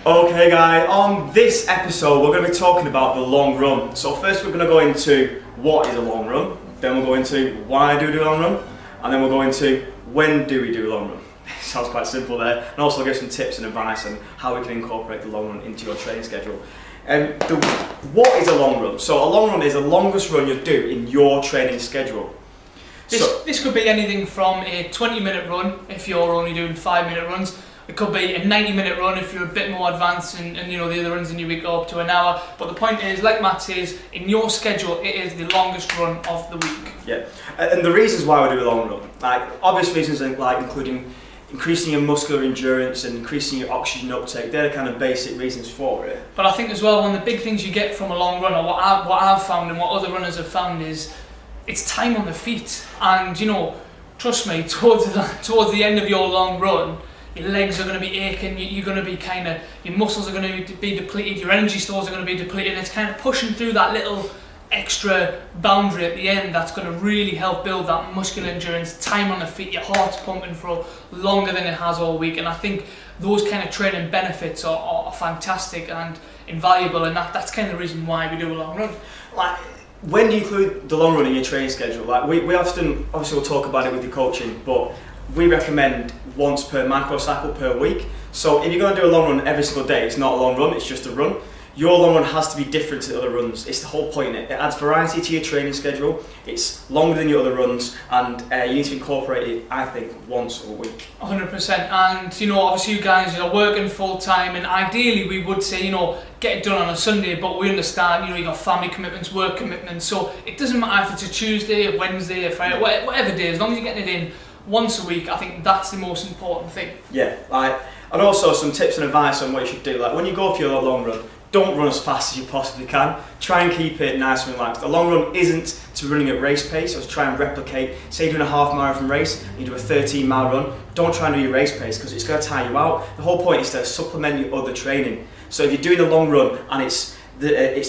Okay guys, on this episode we're going to be talking about the long run. So first we're going to go into what is a long run, then we'll go into why do we do a long run, and then we'll go into when do we do a long run. Sounds quite simple there, and also give some tips and advice on how we can incorporate the long run into your training schedule. What is a long run? So a long run is the longest run you do in your training schedule. This could be anything from a 20-minute run if you're only doing 5-minute runs. It could be a 90-minute run if you're a bit more advanced and you know the other runs in your week go up to an hour. But the point is, like Matt says, in your schedule it is the longest run of the week. Yeah, and the reasons why we do a long run, like obvious reasons like including increasing your muscular endurance and increasing your oxygen uptake, they're the kind of basic reasons for it. But I think as well, one of the big things you get from a long run, or what I've found and what other runners have found, is it's time on the feet. And you know, trust me, towards the end of your long run, your legs are going to be aching, you're going to be your muscles are going to be depleted, your energy stores are going to be depleted, and it's kind of pushing through that little extra boundary at the end that's going to really help build that muscular endurance, time on the feet, your heart's pumping for longer than it has all week. And I think those kind of training benefits are fantastic and invaluable, and that's kind of the reason why we do a long run. Like, when do you include the long run in your training schedule? Like we often, obviously we'll talk about it with your coaching, but we recommend once per microcycle per week. So if you're going to do a long run every single day, it's not a long run, it's just a run. Your long run has to be different to the other runs. It's the whole point in it. It adds variety to your training schedule. It's longer than your other runs, and you need to incorporate it, I think, once a week. 100%. And you know, obviously you guys are working full time, and ideally we would say, you know, get it done on a Sunday, but we understand, you know, you've got family commitments, work commitments, so it doesn't matter if it's a Tuesday, a Wednesday, a Friday, whatever day, as long as you're getting it in once a week. I think that's the most important thing. Yeah, and also some tips and advice on what you should do. Like when you go for your long run, don't run as fast as you possibly can. Try and keep it nice and relaxed. A long run isn't to running at race pace, so to try and replicate, say you're doing a half marathon race, and you do a 13-mile run, don't try and do your race pace because it's going to tire you out. The whole point is to supplement your other training. So if you're doing a long run and it's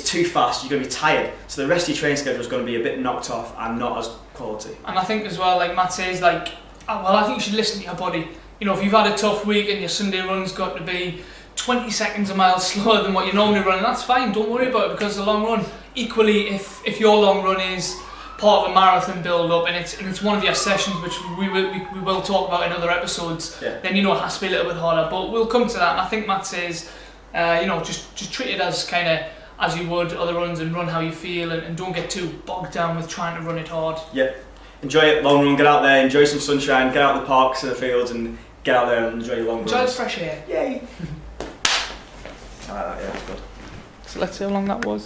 too fast, you're going to be tired. So the rest of your training schedule is going to be a bit knocked off and not as quality. And I think as well, like Matt says, I think you should listen to your body. You know, if you've had a tough week and your Sunday run's got to be 20 seconds a mile slower than what you normally run, and that's fine, don't worry about it because the long run, equally if your long run is part of a marathon build up and it's one of your sessions, which we will talk about in other episodes, yeah, then you know it has to be a little bit harder, but we'll come to that. And I think Matt says, you know, just treat it as kind of as you would other runs and run how you feel, and don't get too bogged down with trying to run it hard. Yeah, enjoy it, long run, get out there, enjoy some sunshine, get out in the parks and the fields and get out there and enjoy your long runs. Enjoy the fresh air. Yay! I like that, yeah, that's good. So let's see how long that was.